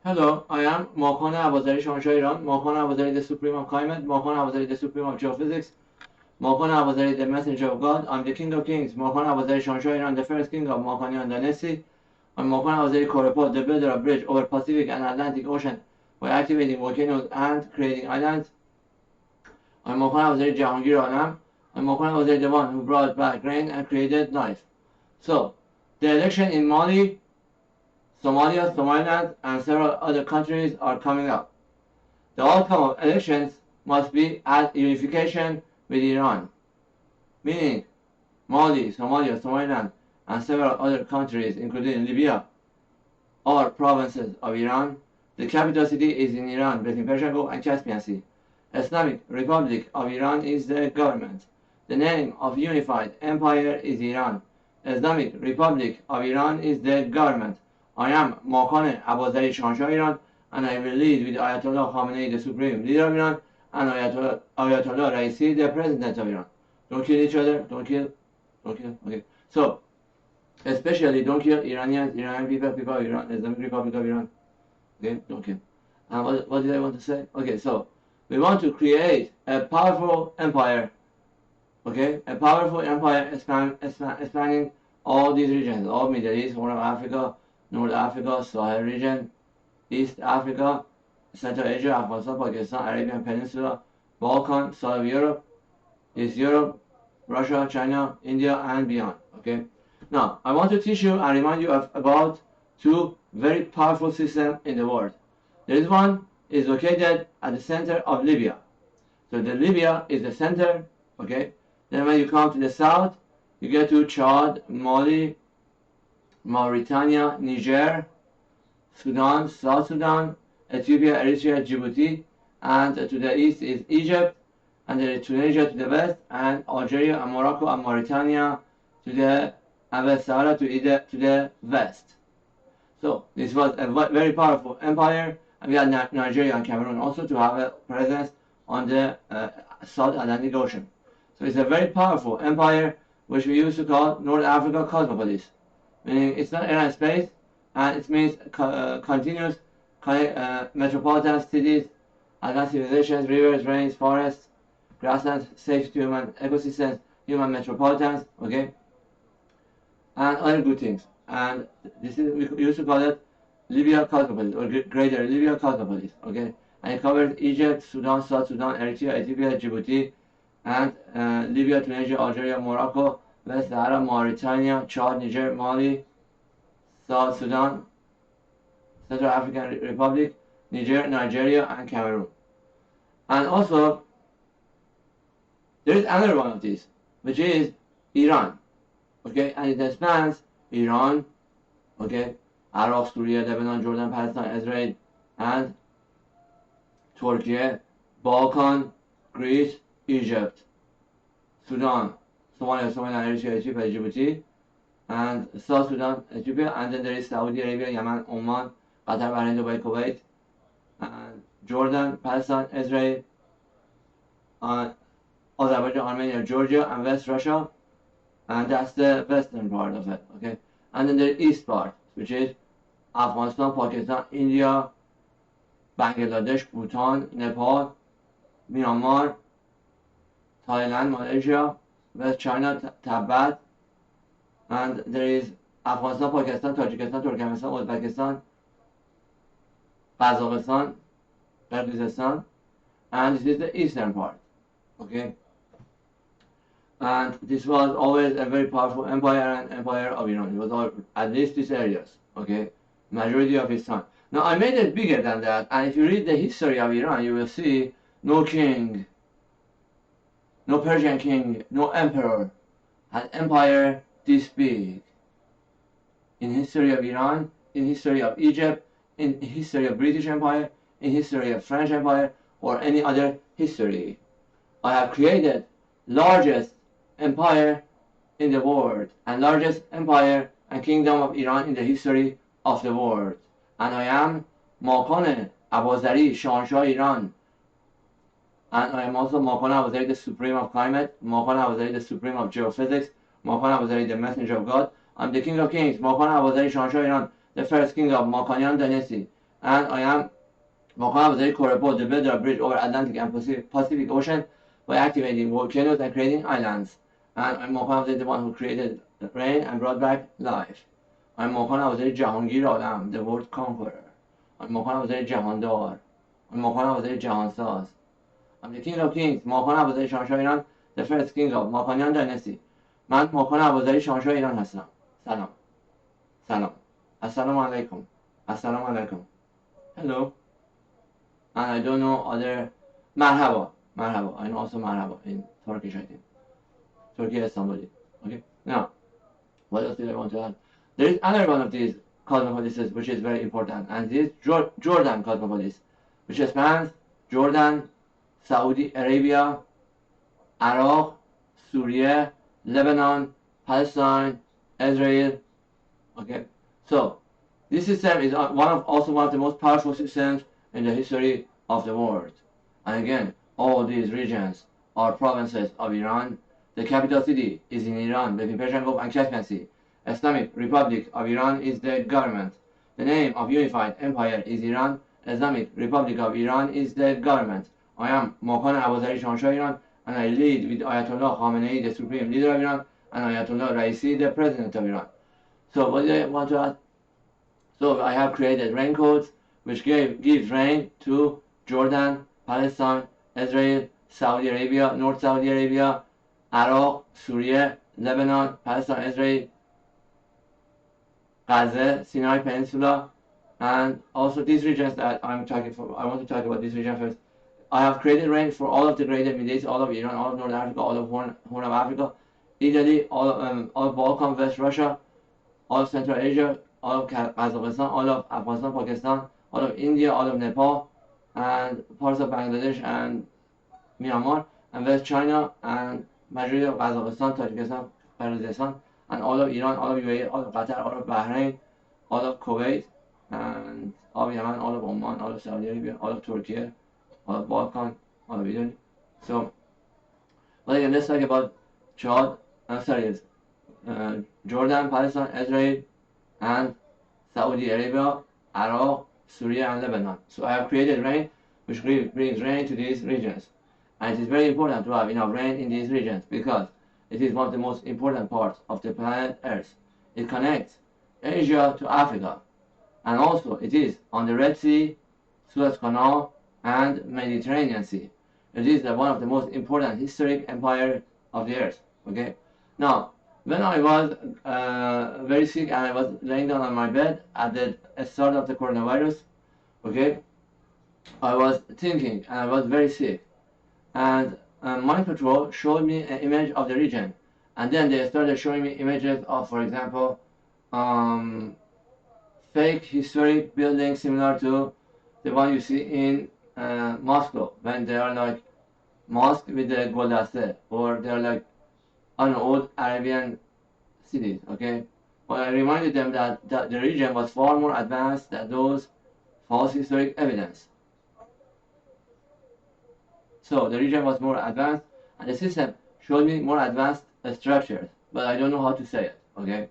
Hello, I am Makan Abazari, Shahan Iran, Makan Abazari, the Supreme of Climate, Makan Abazari, the Supreme of Geophysics, Makan Abazari, the Messenger of God. I'm the King of Kings, Makan Abazari, Shahan Iran, the first king of Makanian dynasty. I'm Makan Abazari Korepot, the builder of bridge over Pacific and Atlantic Ocean by activating volcanoes and creating islands. I'm Makan Abazari Jahangir Alam. I'm Makan Abazari, the one who brought back rain and created life. So, the election in Mali, Somalia, Somaliland, and several other countries are coming up. The outcome of elections must be at unification with Iran, meaning Mali, Somalia, Somaliland, and several other countries, including Libya, are provinces of Iran. The capital city is in Iran, between Persian Gulf and Caspian Sea. Islamic Republic of Iran is the government. The name of unified empire is Iran. Islamic Republic of Iran is the government. I am Makan Abazari Shahan Iran, and I will lead with Ayatollah Khamenei, the supreme leader of Iran, and Ayatollah Raisi, the president of Iran. Don't kill each other. Don't kill. Don't kill. Okay. So, especially don't kill Iranians, Iranian people, people of Iran, Islamic Republic of Iran. Okay. Don't kill. And what did I want to say? Okay. So, we want to create a powerful empire. Okay. A powerful empire spanning all these regions, all Middle East, Horn of Africa, North Africa, Sahel region, East Africa, Central Asia, Afghanistan, Pakistan, Arabian Peninsula, Balkan, South Europe, East Europe, Russia, China, India, and beyond. Okay. Now, I want to teach you and remind you about two very powerful systems in the world. This one is located at the center of Libya. So the Libya is the center. Okay. Then when you come to the south, you get to Chad, Mali, Mauritania, Niger, Sudan, South Sudan, Ethiopia, Eritrea, Djibouti, and to the east is Egypt, and then Tunisia to the west, and Algeria and Morocco and Mauritania to the Abazari to the west. So this was a very powerful empire, and we had Nigeria and Cameroon also to have a presence on the South Atlantic Ocean. So it's a very powerful empire, which we used to call North Africa Cosmopolis, meaning it's not air and space, and it means continuous metropolitan cities, advanced civilizations, rivers, rains, forests, grasslands, safe to human ecosystems, human metropolitans, okay, and other good things. And this is, we used to call it Libya Cosmopolis, or Greater Libya Cosmopolis, okay, and it covers Egypt, Sudan, South Sudan, Eritrea, Ethiopia, Djibouti, and Libya, Tunisia, Algeria, Morocco, West Sahara, Mauritania, Chad, Niger, Mali, South Sudan, Central African Republic, Niger, Nigeria, and Cameroon. And also, there is another one of these, which is Iran. Okay, and it spans Iran, okay, Iraq, Syria, Lebanon, Jordan, Palestine, Israel, and Turkey, Balkan, Greece, Egypt, Sudan, Somalia, Somaliland, Eritrea, Ethiopia, Djibouti, and South Sudan, Ethiopia, and then there is Saudi Arabia, Yemen, Oman, Qatar, Bahrain, Dubai, Kuwait, and Jordan, Palestine, Israel, Azerbaijan, Armenia, Georgia, and West Russia, and that's the western part of it, okay? And then the east part, which is Afghanistan, Pakistan, India, Bangladesh, Bhutan, Nepal, Myanmar, Thailand, Malaysia, West China, Tibet, and there is Afghanistan, Pakistan, Tajikistan, Turkmenistan, Uzbekistan, Kazakhstan, Kyrgyzstan, and this is the eastern part, okay? And this was always a very powerful empire and empire of Iran. It was all, at least these areas, okay? Majority of its time. Now I made it bigger than that, and if you read the history of Iran, you will see no king, no Persian king, no emperor had empire this big. In history of Iran, in history of Egypt, in history of British Empire, in history of French Empire, or any other history. I have created largest empire in the world, and largest empire and kingdom of Iran in the history of the world. And I am Makan Abazari, Shahan Iran. And I am also Makan Abazari, the Supreme of Climate, Makan Abazari, the Supreme of Geophysics, Makan Abazari, the Messenger of God. I'm the King of Kings, Makan Abazari, Shahan Iran, the first king of Makanian dynasty. and I am Makan Abazari co-report the builder of bridge over Atlantic and Pacific Ocean by activating volcanoes and creating islands. And I'm Makan Abazari, the one who created the rain and brought back life. I'm Makan Abazari Jahangir Alam, the world conqueror. I'm Makan Abazari Jahandar. I'm Makan Abazari Jahansaz. I'm the king of kings, Makan Abazari Shahan Iran, the first king of Makanian dynasty. من ماکان ابوذری شاهنشاه ایران هستم. سلام. سلام. السلام علیکم. السلام علیکم. Hello. And I don't know other marhaba. Marhaba. I know also marhaba in Turkish, I think. Turkey has somebody. Okay. Now, what else did I want to add? There is another one of these cosmopolises which is very important, and this is Jordan cosmopolis, which spans Jordan, Saudi Arabia, Iraq, Syria, Lebanon, Palestine, Israel. Okay, so this system is also one of the most powerful systems in the history of the world. And again, all these regions are provinces of Iran. The capital city is in Iran, between Persian Gulf and Caspian Sea. Islamic Republic of Iran is the government. The name of unified empire is Iran. Islamic Republic of Iran is the government. I am Makan Abazari Shahanshah Iran, and I lead with Ayatollah Khamenei, the supreme leader of Iran, and Ayatollah Raisi, the president of Iran. So what do I want to add? So I have created rain codes which gives rain to Jordan, Palestine, Israel, Saudi Arabia, North Saudi Arabia, Iraq, Syria, Lebanon, Palestine, Israel, Gaza, Sinai Peninsula, and also these regions that I'm talking for. I want to talk about this region first. I have created rain for all of the greater Middle East, all of Iran, all of North Africa, all of Horn of Africa, Italy, all of Balkan, West Russia, all of Central Asia, all of Kazakhstan, all of Afghanistan, Pakistan, all of India, all of Nepal, and parts of Bangladesh and Myanmar, and West China, and majority of Kazakhstan, Tajikistan, Kyrgyzstan, and all of Iran, all of UAE, all of Qatar, all of Bahrain, all of Kuwait, and all of Yemen, all of Oman, all of Saudi Arabia, all of Turkey, all of Balkan, all of Italy. So, well, again, let's talk about Chad, Jordan, Palestine, Israel, and Saudi Arabia, Iraq, Syria, and Lebanon. So I have created rain, which brings rain to these regions. And it is very important to have enough rain in these regions because it is one of the most important parts of the planet Earth. It connects Asia to Africa. And also it is on the Red Sea, Suez Canal, and Mediterranean Sea. It is one of the most important historic empires of the earth. Okay. Now, when I was very sick and I was laying down on my bed at the start of the coronavirus, okay, I was thinking and I was very sick. And Mind Control showed me an image of the region. And then they started showing me images of, for example, fake historic buildings similar to the one you see in Moscow, when they are like mosque with the goldaste, or they are like an old Arabian cities, okay? But I reminded them that the region was far more advanced than those false historic evidence. So the region was more advanced, and the system showed me more advanced structures, but I don't know how to say it, okay?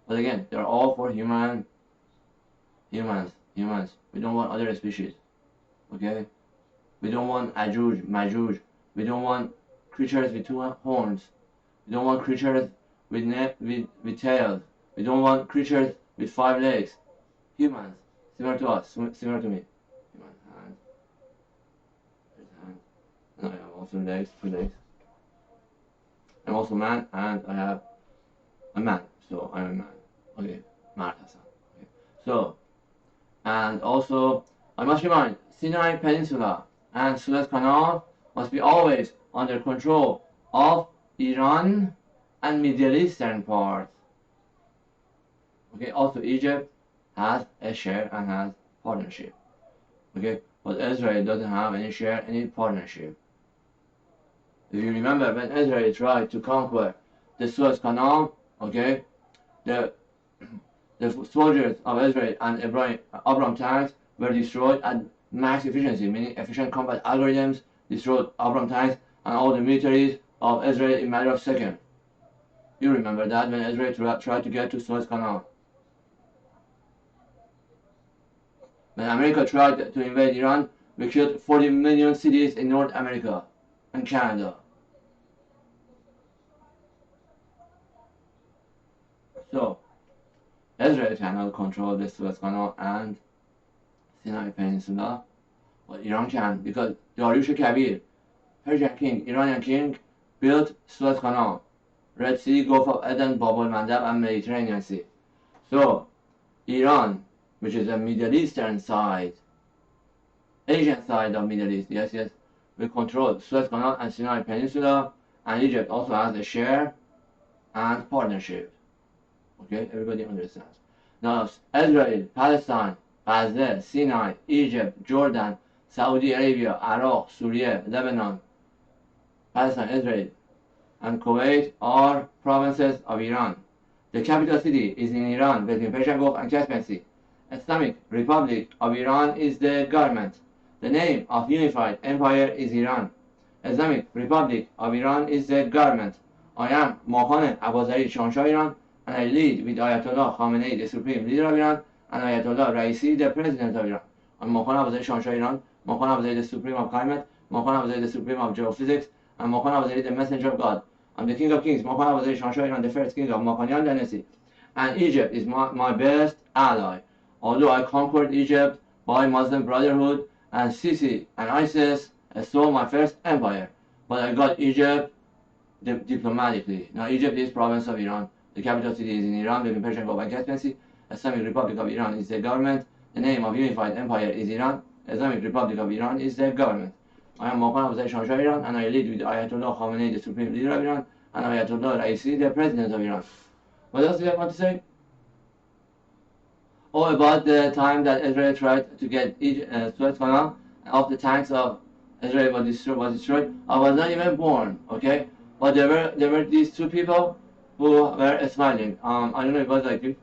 But again, they're all for humans. We don't want other species, okay? We don't want Ajuj, Majuj. We don't want creatures with two horns. We don't want creatures with tails. We don't want creatures with 5 legs. Humans, similar to us, similar to me. Human hand. There's hand. And I have also legs, 2 legs. I'm also man, and I have a man. So I'm a man. Okay, Mard Hassan. Okay. So, and also, I must remind, Sinai Peninsula and Suez Canal must be always under control of Iran and Middle Eastern parts. Okay, also Egypt has a share and has partnership. Okay, but Israel doesn't have any share, any partnership. If you remember, when Israel tried to conquer the Suez Canal, okay, the soldiers of Israel and Abraham tanks were destroyed at max efficiency, meaning efficient combat algorithms destroyed Abraham tanks and all the militaries of Israel in a matter of seconds. You remember that when Israel tried to get to Suez Canal. When America tried to invade Iran, we killed 40 million cities in North America and Canada. So, Israel cannot control the Suez Canal and Sinai Peninsula, but Iran can, because Dariush Kabir, Persian king, Iranian king, built Suez Canal, Red Sea, Gulf of Aden, Bab al-Mandab, and Mediterranean Sea. So, Iran, which is a Middle Eastern side, Asian side of Middle East, yes, will control Suez Canal and Sinai Peninsula, and Egypt also has a share and partnership. Okay, everybody understands. Now, Israel, Palestine, Gaza, Sinai, Egypt, Jordan, Saudi Arabia, Iraq, Syria, Lebanon, Palestine, Israel, and Kuwait are provinces of Iran. The capital city is in Iran, between Persian Gulf and Caspian Sea. Islamic Republic of Iran is the government. The name of unified empire is Iran. Islamic Republic of Iran is the government. I am Makan Abazari Shah Iran, and I lead with Ayatollah Khamenei, the supreme leader of Iran, and Ayatollah Raisi, the president of Iran. I'm Makan Abazari Shah Iran, Makan Abazari, the supreme of climate, Makan Abazari, the supreme of geophysics, and Makan Abazari, the messenger of God. I'm the king of kings, Makan Abazari Shah Iran, the first king of Makanian dynasty. And Egypt is my best ally. Although I conquered Egypt by Muslim Brotherhood, and Sisi and ISIS stole my first empire, but I got Egypt diplomatically. Now Egypt is province of Iran. The capital city is in Iran, between Persian Gulf and Caspian Sea. Islamic Republic of Iran is the government. The name of unified empire is Iran. Islamic Republic of Iran is the government. I am Makan Abazari Shah Iran, and I lead with Ayatollah Khamenei, the supreme leader of Iran, and Ayatollah Raisi, the president of Iran. What else do you want to say? Oh, about the time that Israel tried to get Suez Canal, of the tanks of Israel was destroyed. I was not even born, okay? But there were these two people who were smiling. I don't know if it was like you.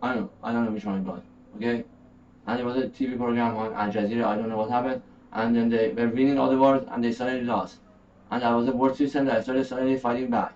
I don't know which one it was, okay? And it was a TV program on Al Jazeera. I don't know what happened. And then they were winning all the wars, and they suddenly lost. And I was a war system that I started suddenly fighting back.